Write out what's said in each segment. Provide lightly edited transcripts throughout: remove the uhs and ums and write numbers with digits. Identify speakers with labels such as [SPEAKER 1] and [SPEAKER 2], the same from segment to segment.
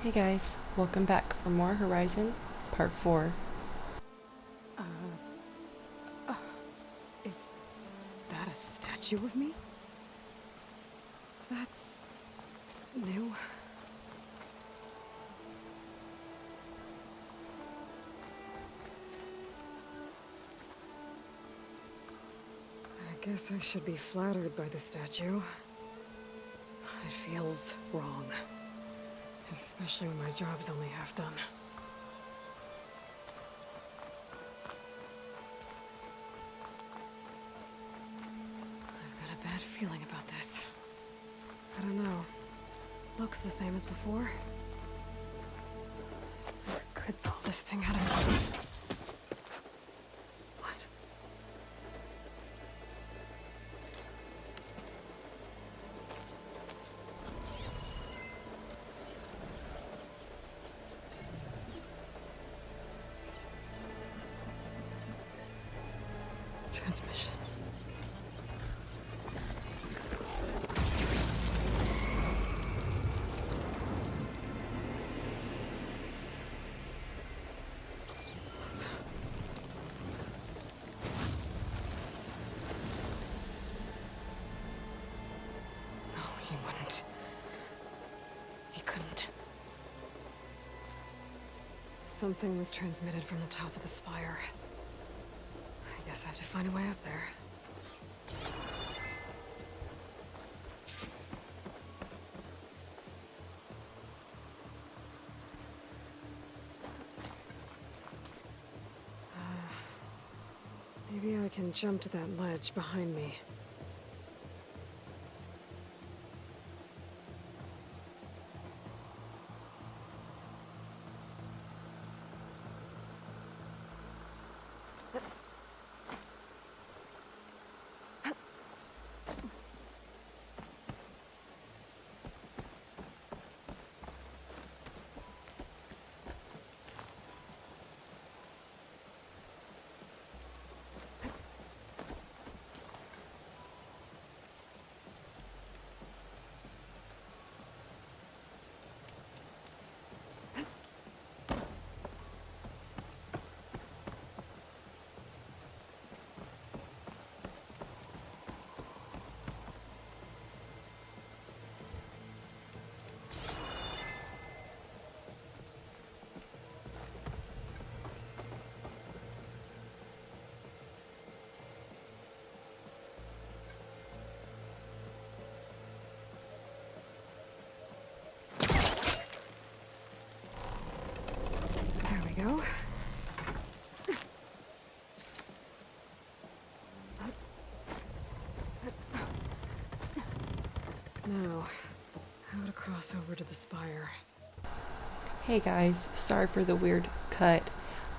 [SPEAKER 1] Hey guys, welcome back for more Horizon Part 4.
[SPEAKER 2] Is that a statue of me? That's new. I guess I should be flattered by the statue. It feels wrong. Especially when my job's only half done. I've got a bad feeling about this. I don't know. Looks the same as before. I could pull this thing out of me. What? Transmission. No, he wouldn't. He couldn't. Something was transmitted from the top of the spire. I guess I have to find a way up there. Maybe I can jump to that ledge behind me. There we go. Now, how to cross over to the spire.
[SPEAKER 1] Hey guys, sorry for the weird cut.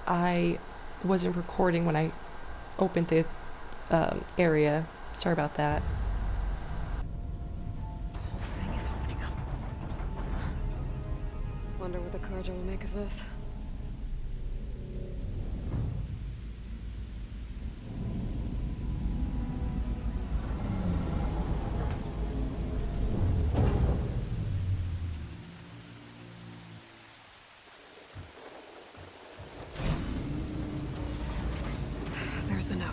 [SPEAKER 1] I wasn't recording when I opened the area. Sorry about that.
[SPEAKER 2] The whole thing is opening up. Wonder what the Carja will make of this. There's the note.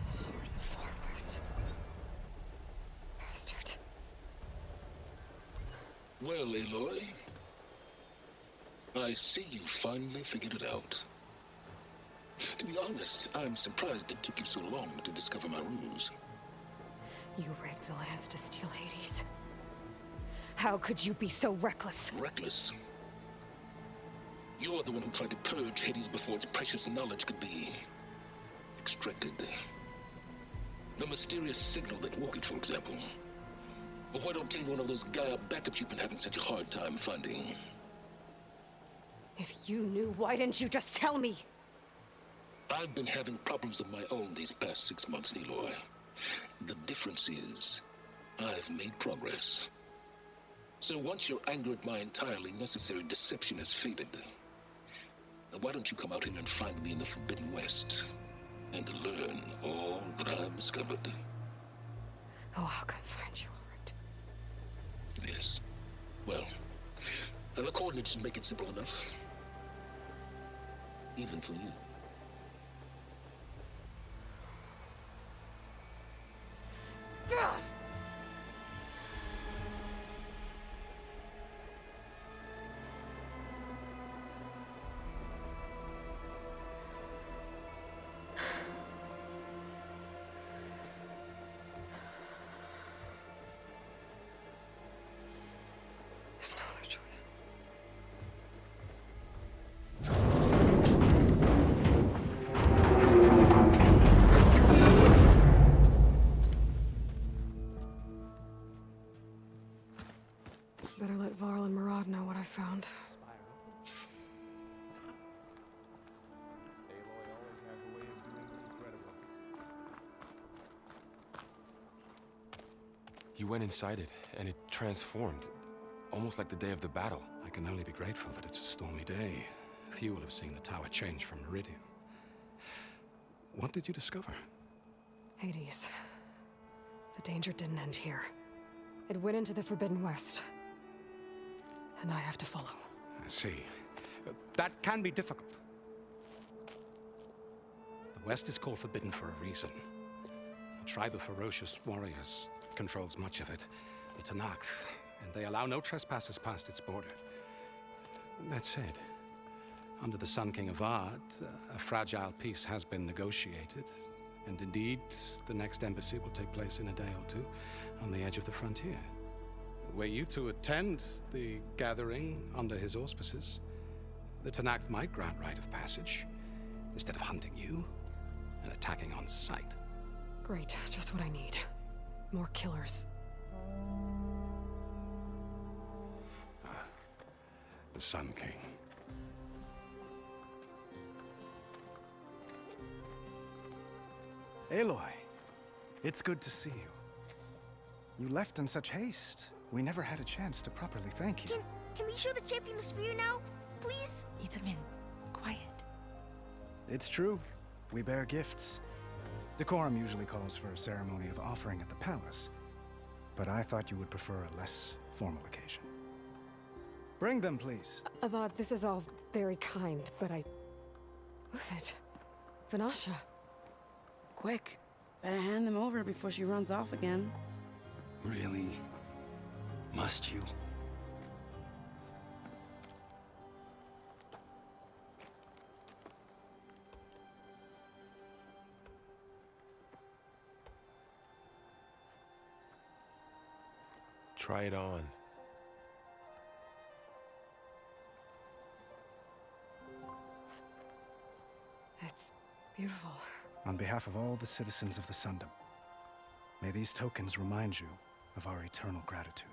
[SPEAKER 2] Sword of the Far West. Bastard.
[SPEAKER 3] Well, Aloy, I see you finally figured it out. To be honest, I'm surprised it took you so long to discover my ruse.
[SPEAKER 2] You rigged the lands to steal Hades. How could you be so reckless?
[SPEAKER 3] Reckless. You're the one who tried to purge Hades before its precious knowledge could be extracted. The mysterious signal that woke it, for example. Or why to obtain one of those Gaia backups you've been having such a hard time finding.
[SPEAKER 2] If you knew, why didn't you just tell me?
[SPEAKER 3] I've been having problems of my own these past 6 months, Aloy. The difference is, I've made progress. So once your anger at my entirely necessary deception has faded, then why don't you come out here and find me in the Forbidden West and learn all that I've discovered?
[SPEAKER 2] Oh, I'll come find you, all right.
[SPEAKER 3] Yes. Well, the coordinates make it simple enough. Even for you.
[SPEAKER 2] God! There's no other choice. Better let Varl and Murad know what I found.
[SPEAKER 4] Aloy always has a way of doing the incredible. You went inside it, and it transformed. Almost like the day of the battle.
[SPEAKER 5] I can only be grateful that it's a stormy day. Few will have seen the tower change from Meridian. What did you discover?
[SPEAKER 2] Hades. The danger didn't end here. It went into the Forbidden West. And I have to follow.
[SPEAKER 5] I see. That can be difficult. The West is called Forbidden for a reason. A tribe of ferocious warriors controls much of it. The Tenakth, and they allow no trespassers past its border. That said, under the Sun King Avad, a fragile peace has been negotiated. And indeed, the next embassy will take place in a day or two on the edge of the frontier. Were you to attend the gathering under his auspices, the Tenakth might grant right of passage, instead of hunting you and attacking on sight.
[SPEAKER 2] Great, just what I need. More killers.
[SPEAKER 5] The Sun King.
[SPEAKER 6] Aloy, it's good to see you. You left in such haste. We never had a chance to properly thank you.
[SPEAKER 7] Can we show the champion the spear now? Please?
[SPEAKER 8] Itamen, quiet.
[SPEAKER 6] It's true. We bear gifts. Decorum usually calls for a ceremony of offering at the palace, but I thought you would prefer a less formal occasion. Bring them, please.
[SPEAKER 2] Avad, this is all very kind, but Who's it? Vanasha.
[SPEAKER 8] Quick. Better hand them over before she runs off again.
[SPEAKER 5] Really? Must you?
[SPEAKER 4] Try it on.
[SPEAKER 2] It's beautiful.
[SPEAKER 6] On behalf of all the citizens of the Sundom, may these tokens remind you of our eternal gratitude.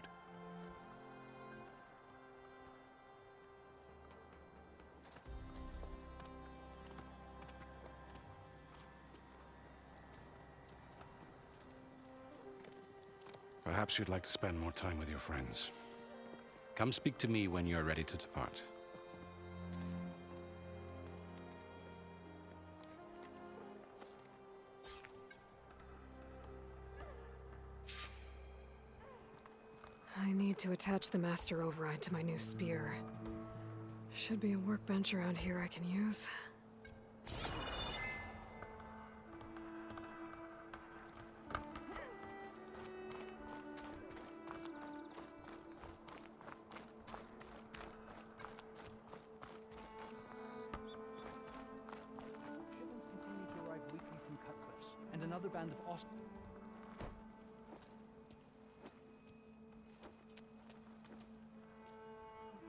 [SPEAKER 5] Perhaps you'd like to spend more time with your friends. Come speak to me when you're ready to depart.
[SPEAKER 2] I need to attach the Master Override to my new spear. Should be a workbench around here I can use.
[SPEAKER 9] Shipments continue to arrive weekly from Cutcliffs, and another band of Aust...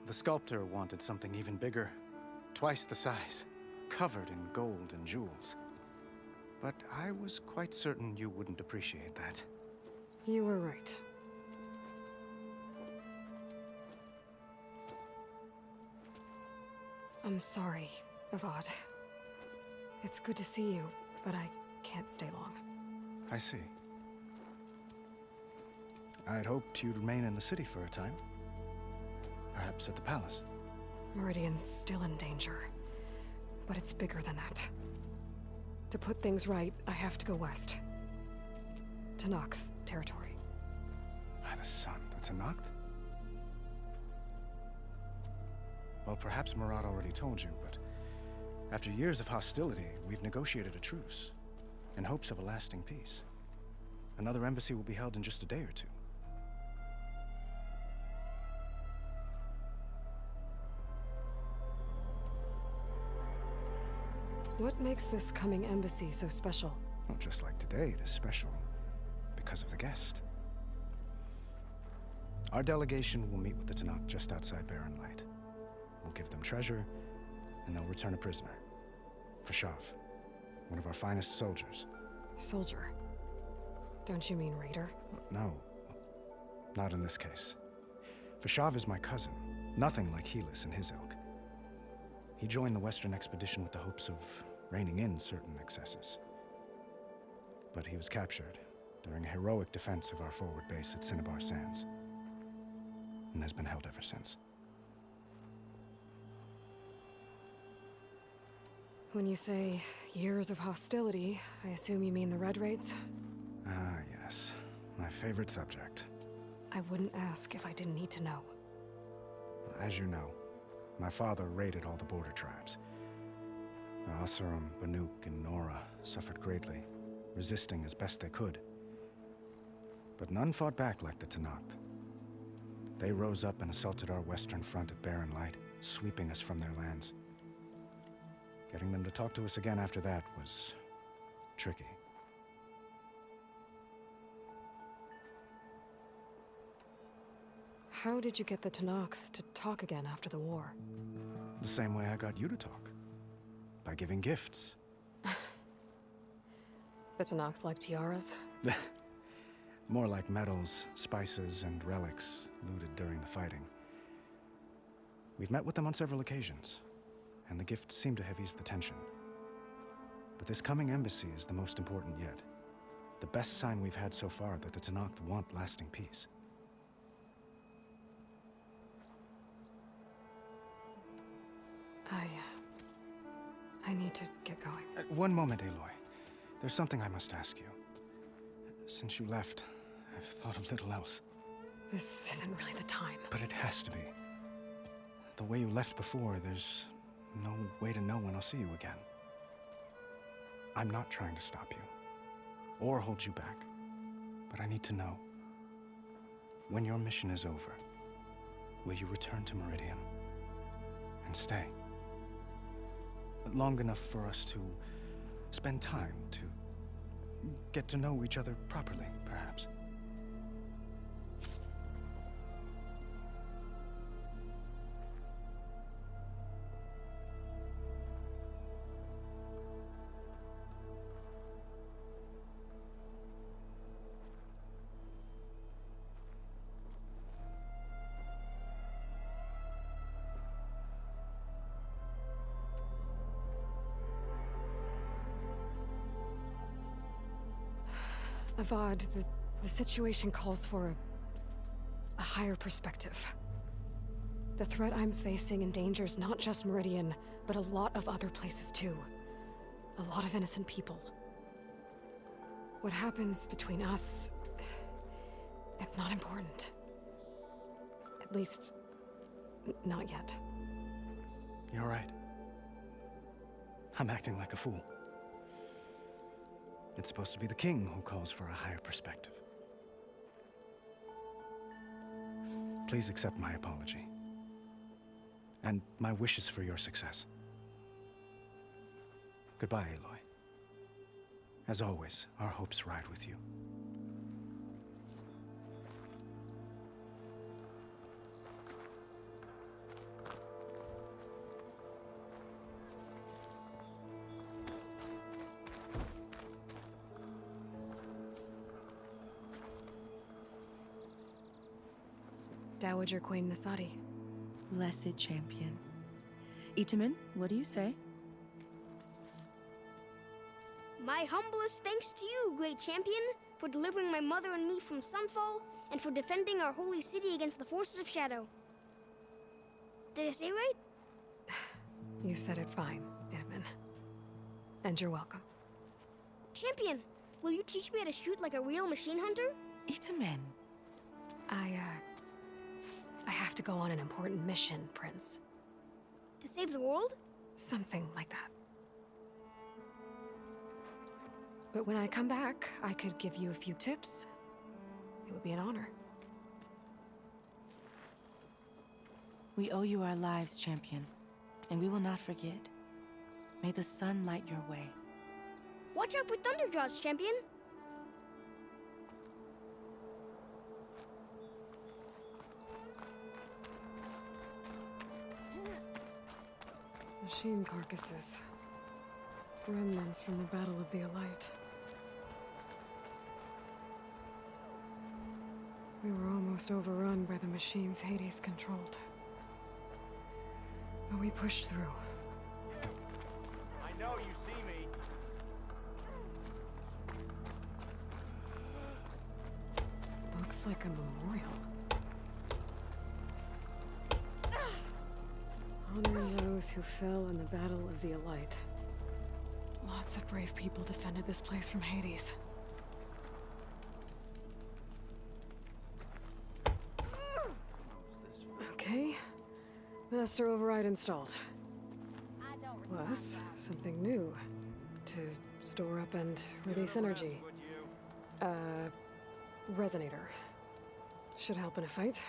[SPEAKER 6] The sculptor wanted something even bigger, twice the size, covered in gold and jewels. But I was quite certain you wouldn't appreciate that.
[SPEAKER 2] You were right. I'm sorry, Avad. It's good to see you, but I can't stay long.
[SPEAKER 6] I see. I'd hoped you'd remain in the city for a time. Perhaps at the palace.
[SPEAKER 2] Meridian's still in danger. But it's bigger than that. To put things right, I have to go west. To Nox territory.
[SPEAKER 6] By the sun, that's a Noct? Well, perhaps Marat already told you, but after years of hostility, we've negotiated a truce, in hopes of a lasting peace. Another embassy will be held in just a day or two.
[SPEAKER 2] What makes this coming embassy so special?
[SPEAKER 6] Well, just like today, it is special because of the guest. Our delegation will meet with the Tenakth just outside Barren Light. We'll give them treasure, and they'll return a prisoner. Fashav, one of our finest soldiers.
[SPEAKER 2] Soldier? Don't you mean raider?
[SPEAKER 6] No, not in this case. Fashav is my cousin, nothing like Helis and his ilk. He joined the Western expedition with the hopes of reining in certain excesses. But he was captured during a heroic defense of our forward base at Cinnabar Sands, and has been held ever since.
[SPEAKER 2] When you say years of hostility, I assume you mean the Red Raids?
[SPEAKER 6] Ah, yes. My favorite subject.
[SPEAKER 2] I wouldn't ask if I didn't need to know.
[SPEAKER 6] As you know, my father raided all the border tribes. Asurum, Banuk, and Nora suffered greatly, resisting as best they could. But none fought back like the Tenakth. They rose up and assaulted our western front at Barren Light, sweeping us from their lands. Getting them to talk to us again after that was tricky.
[SPEAKER 2] How did you get the Tenakth to talk again after the war?
[SPEAKER 6] The same way I got you to talk. By giving gifts.
[SPEAKER 2] The Tenakth like tiaras?
[SPEAKER 6] More like medals, spices, and relics looted during the fighting. We've met with them on several occasions, and the gifts seem to have eased the tension. But this coming embassy is the most important yet. The best sign we've had so far that the Tenakth want lasting peace.
[SPEAKER 2] I need to get going.
[SPEAKER 6] One moment, Aloy. There's something I must ask you. Since you left, I've thought of little else.
[SPEAKER 2] This isn't really the time.
[SPEAKER 6] But it has to be. The way you left before, there's no way to know when I'll see you again. I'm not trying to stop you, or hold you back, but I need to know. When your mission is over, will you return to Meridian and stay? Long enough for us to spend time, to get to know each other properly, perhaps.
[SPEAKER 2] Avad, the situation calls for a higher perspective. The threat I'm facing endangers not just Meridian, but a lot of other places too. A lot of innocent people. What happens between us, it's not important. At least, not yet.
[SPEAKER 6] You're right. I'm acting like a fool. It's supposed to be the king who calls for a higher perspective. Please accept my apology. And my wishes for your success. Goodbye, Aloy. As always, our hopes ride with you.
[SPEAKER 2] Dowager Queen Nasadi.
[SPEAKER 8] Blessed champion. Itamen, what do you say?
[SPEAKER 7] My humblest thanks to you, great champion, for delivering my mother and me from Sunfall, and for defending our holy city against the forces of Shadow. Did I say right?
[SPEAKER 2] You said it fine, Itamen. And you're welcome.
[SPEAKER 7] Champion, will you teach me how to shoot like a real machine hunter?
[SPEAKER 10] Itamen.
[SPEAKER 2] I have to go on an important mission, Prince.
[SPEAKER 7] To save the world?
[SPEAKER 2] Something like that. But when I come back, I could give you a few tips. It would be an honor.
[SPEAKER 10] We owe you our lives, champion, and we will not forget. May the sun light your way.
[SPEAKER 7] Watch out for Thunderjaws, champion!
[SPEAKER 2] Machine carcasses. Remnants from the Battle of the Elite. We were almost overrun by the machines Hades controlled. But we pushed through.
[SPEAKER 9] I know you see me.
[SPEAKER 2] Looks like a memorial. Honoring those who fell in the Battle of the Elite. Lots of brave people defended this place from Hades. Okay. Master Override installed. Plus, something new. To store up and release energy. Resonator. Should help in a fight.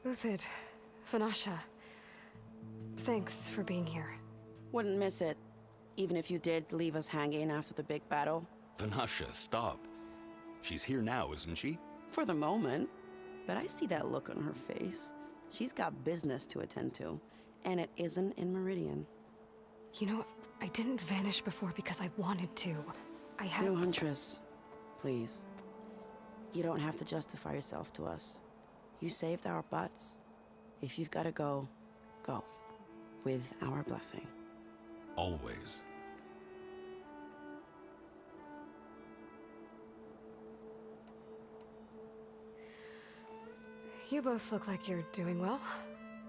[SPEAKER 2] Uthid, Vanasha, thanks for being here.
[SPEAKER 8] Wouldn't miss it, even if you did leave us hanging after the big battle.
[SPEAKER 11] Vanasha, stop. She's here now, isn't she?
[SPEAKER 8] For the moment. But I see that look on her face. She's got business to attend to, and it isn't in Meridian.
[SPEAKER 2] You know, I didn't vanish before because I wanted to. I had...
[SPEAKER 8] No, Huntress. Please. You don't have to justify yourself to us. You saved our butts. If you've got to go, go. With our blessing.
[SPEAKER 11] Always.
[SPEAKER 2] You both look like you're doing well.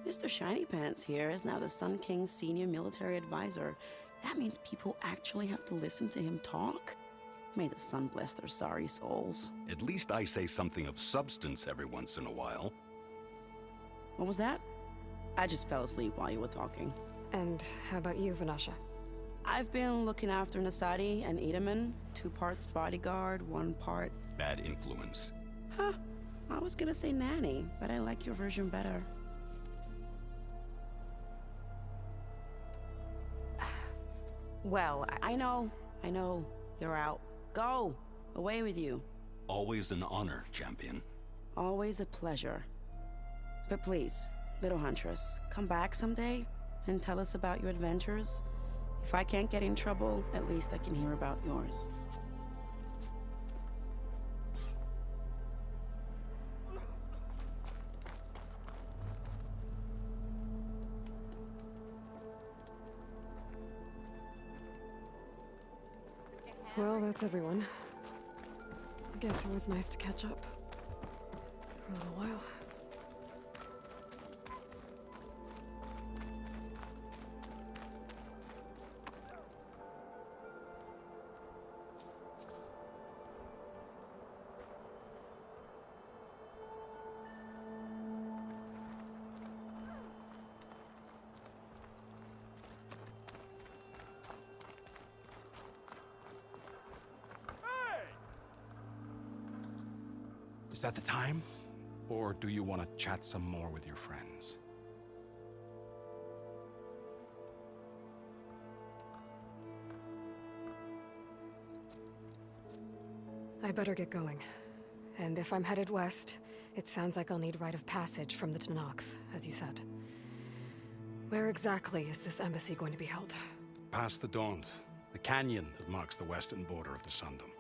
[SPEAKER 8] Mr. Shiny Pants here is now the Sun King's senior military advisor. That means people actually have to listen to him talk? May the sun bless their sorry souls.
[SPEAKER 11] At least I say something of substance every once in a while.
[SPEAKER 8] What was that? I just fell asleep while you were talking.
[SPEAKER 2] And how about you, Vanasha?
[SPEAKER 8] I've been looking after Nasadi and Itamen. 2 parts bodyguard, 1 part...
[SPEAKER 11] Bad influence.
[SPEAKER 8] Huh. I was gonna say nanny, but I like your version better.
[SPEAKER 2] Well,
[SPEAKER 8] I know. You're out. Go! Away with you.
[SPEAKER 11] Always an honor, champion.
[SPEAKER 8] Always a pleasure. But please, little Huntress, come back someday and tell us about your adventures. If I can't get in trouble, at least I can hear about yours.
[SPEAKER 2] Well, that's everyone. I guess it was nice to catch up. For a little while.
[SPEAKER 5] Is that the time? Or do you want to chat some more with your friends?
[SPEAKER 2] I better get going. And if I'm headed west, it sounds like I'll need rite of passage from the Tenakth, as you said. Where exactly is this embassy going to be held?
[SPEAKER 5] Past the Daunt, the canyon that marks the western border of the Sundom.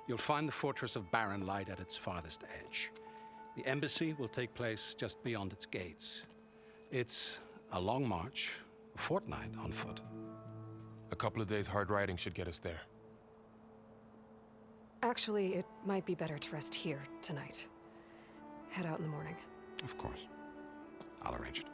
[SPEAKER 5] You'll find the fortress of Barren Light at its farthest edge. The embassy will take place just beyond its gates. It's a long march, a fortnight on foot.
[SPEAKER 4] A couple of days hard riding should get us there.
[SPEAKER 2] Actually, it might be better to rest here tonight. Head out in the morning.
[SPEAKER 5] Of course. I'll arrange it.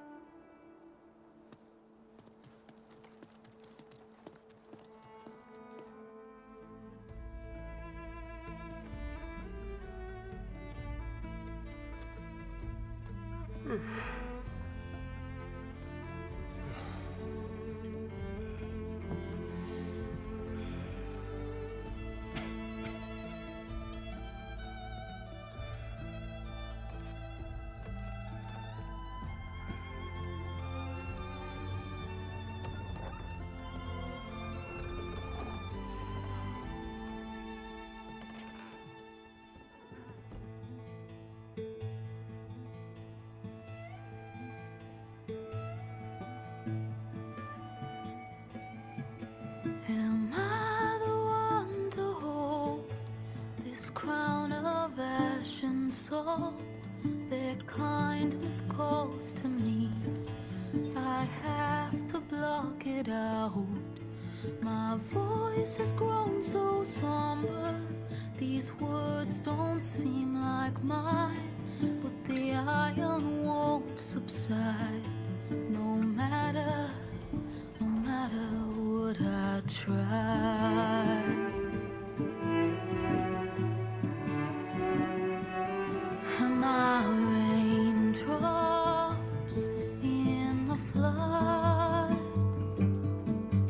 [SPEAKER 12] Am I the one to hold this crown of ash and salt? Their kindness calls to me. I have to block it out. My voice has grown so somber. These words don't seem like mine, but the iron won't subside. No matter what I try. Am I raindrops in the flood?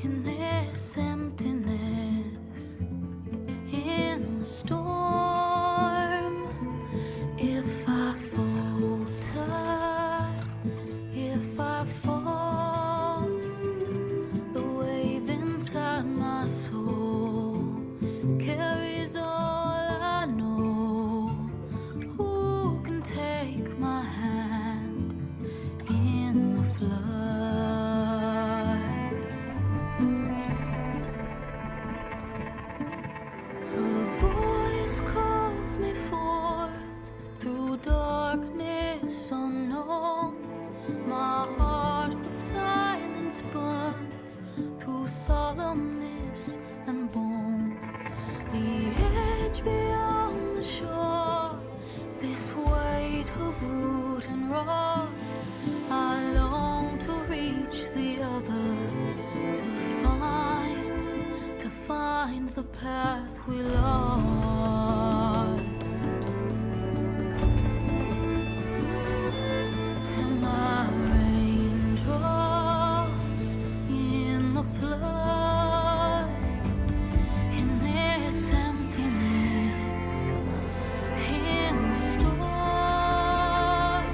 [SPEAKER 12] In this emptiness, in the storm. If I falter, if I fall, the wave inside my soul carries all I know. Who can take my hand in the flood? Her voice calls me forth through darkness unknown. My heart with silence burns through solemnness and bone. The edge beyond the shore, this weight of root and rot. I long to reach the other, to find the path we lost. Am I raindrops in the flood? In this emptiness, in the storm.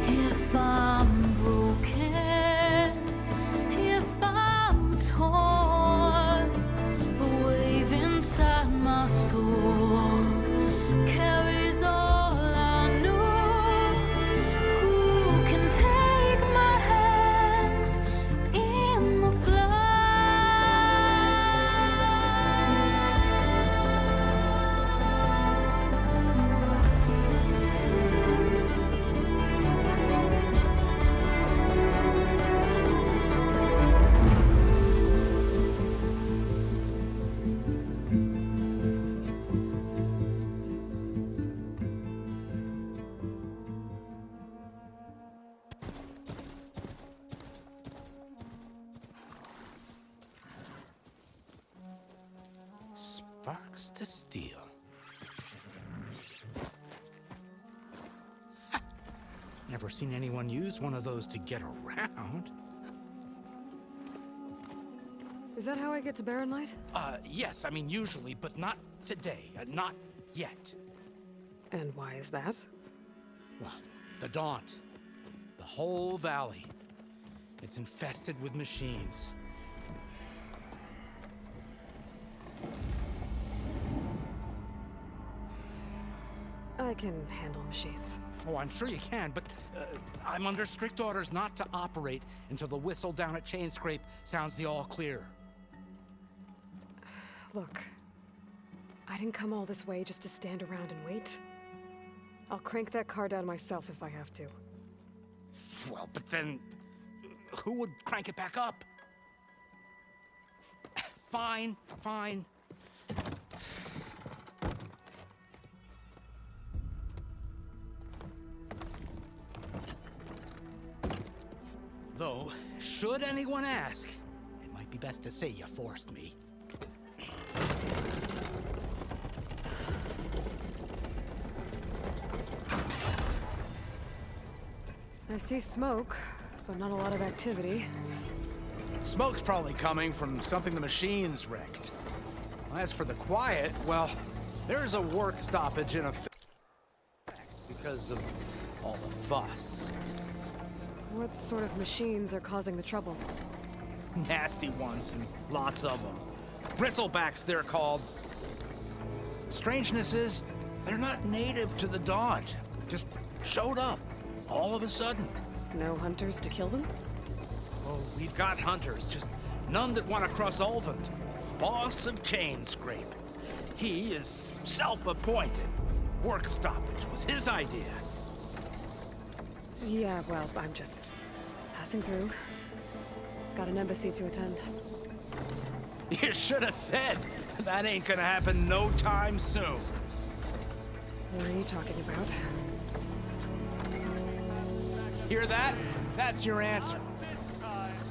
[SPEAKER 12] If I'm broken, if I'm torn, the wave inside my soul carries all I know. Who can take my hand in the
[SPEAKER 5] Sparks to steel. Never seen anyone use one of those to get around.
[SPEAKER 2] Is that how I get to Barren Light?
[SPEAKER 5] Yes, I mean usually, but not today. Not yet.
[SPEAKER 2] And why is that?
[SPEAKER 5] Well, the Daunt. The whole valley. It's infested with machines.
[SPEAKER 2] I can handle machines.
[SPEAKER 5] Oh, I'm sure you can, but I'm under strict orders not to operate until the whistle down at Chainscrape sounds the all clear.
[SPEAKER 2] Look, I didn't come all this way just to stand around and wait. I'll crank that car down myself if I have to.
[SPEAKER 5] Well, but then who would crank it back up?
[SPEAKER 9] fine, fine. Though, should anyone ask, it might be best to say you forced me.
[SPEAKER 2] I see smoke, but not a lot of activity.
[SPEAKER 9] Smoke's probably coming from something the machines wrecked. As for the quiet, well, there's a work stoppage in effect because of all the fuss.
[SPEAKER 2] What sort of machines are causing the trouble?
[SPEAKER 9] Nasty ones, and lots of them. Bristlebacks, they're called. Strangeness is, they're not native to the Dodge. Just showed up, all of a sudden.
[SPEAKER 2] No hunters to kill them?
[SPEAKER 9] Oh, we've got hunters, just none that want to cross Ulvund. Boss of Chainscrape. He is self-appointed. Work stoppage was his idea.
[SPEAKER 2] Yeah, well, I'm just passing through. Got an embassy to attend.
[SPEAKER 9] You should have said. That ain't gonna happen no time soon.
[SPEAKER 2] What are you talking about?
[SPEAKER 9] Hear that? That's your answer.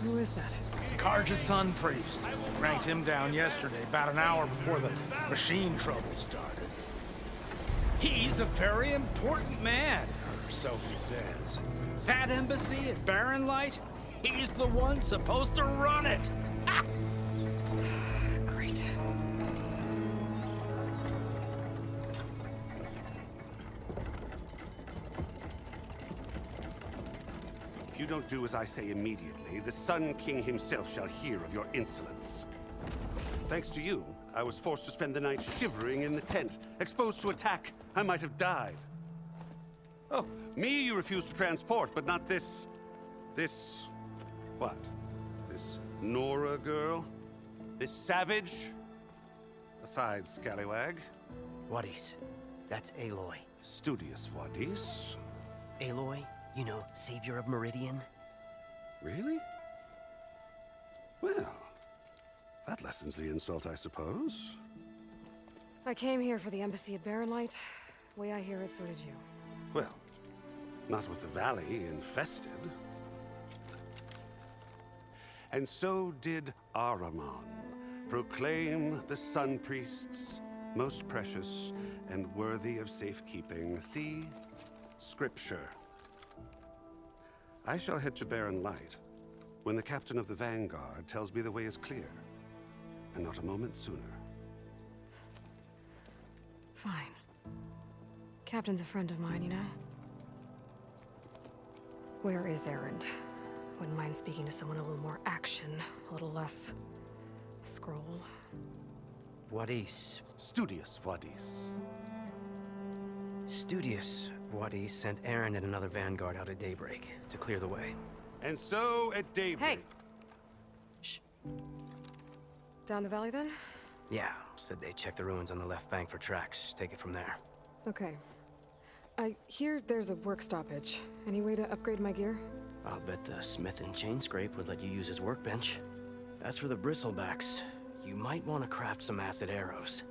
[SPEAKER 2] Who is that?
[SPEAKER 9] Karja's son priest. Ranked him down yesterday, about an hour before the machine trouble started. He's a very important man, or so he says. That embassy at Barren Light, he's the one supposed to run it. Ha!
[SPEAKER 2] Great.
[SPEAKER 13] If you don't do as I say immediately, the Sun King himself shall hear of your insolence. Thanks to you, I was forced to spend the night shivering in the tent. Exposed to attack, I might have died. Oh, me you refuse to transport, but not this... what? This Nora girl? This savage? Aside, scallywag.
[SPEAKER 14] Wadis. That's Aloy.
[SPEAKER 13] Studious Wadis.
[SPEAKER 14] Aloy, you know, savior of Meridian.
[SPEAKER 13] Really? Well, that lessens the insult, I suppose.
[SPEAKER 2] I came here for the embassy at Barren Light. Way I hear it, so did you.
[SPEAKER 13] Well, not with the valley infested. And so did Ahriman, proclaim the Sun Priests most precious and worthy of safekeeping. See Scripture. I shall head to Barren Light when the captain of the Vanguard tells me the way is clear, and not a moment sooner.
[SPEAKER 2] Fine. Captain's a friend of mine, you know? Where is Erend? Wouldn't mind speaking to someone a little more action, a little less scroll.
[SPEAKER 14] Wadis.
[SPEAKER 13] Studious Wadis.
[SPEAKER 14] Studious Wadis sent Erend and another Vanguard out at daybreak to clear the way.
[SPEAKER 13] And so at daybreak...
[SPEAKER 2] Hey! Shh. Down the valley, then?
[SPEAKER 14] Yeah, said they checked the ruins on the left bank for tracks. Take it from there.
[SPEAKER 2] Okay. I hear there's a work stoppage. Any way to upgrade my gear?
[SPEAKER 14] I'll bet the smith in Chainscrape would let you use his workbench. As for the Bristlebacks, you might want to craft some acid arrows.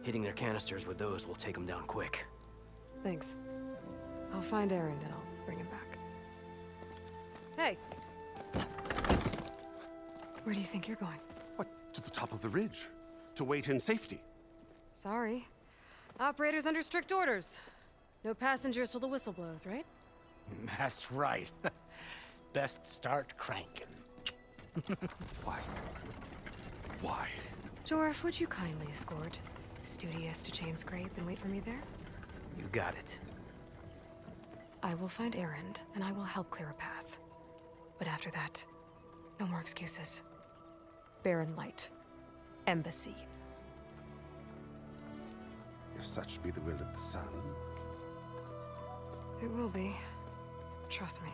[SPEAKER 14] Hitting their canisters with those will take them down quick.
[SPEAKER 2] Thanks. I'll find Erend and I'll bring him back. Hey! Where do you think you're going?
[SPEAKER 13] What, to the top of the ridge? To wait in safety?
[SPEAKER 2] Sorry. Operator's under strict orders. No passengers till the whistle blows, right?
[SPEAKER 9] That's right. Best start cranking.
[SPEAKER 13] Why? Why?
[SPEAKER 2] Jorf, would you kindly escort Studious to Chainscrape and wait for me there?
[SPEAKER 14] You got it.
[SPEAKER 2] I will find Erend, and I will help clear a path. But after that, no more excuses. Barren Light. Embassy.
[SPEAKER 13] If such be the will of the sun.
[SPEAKER 2] It will be. Trust me.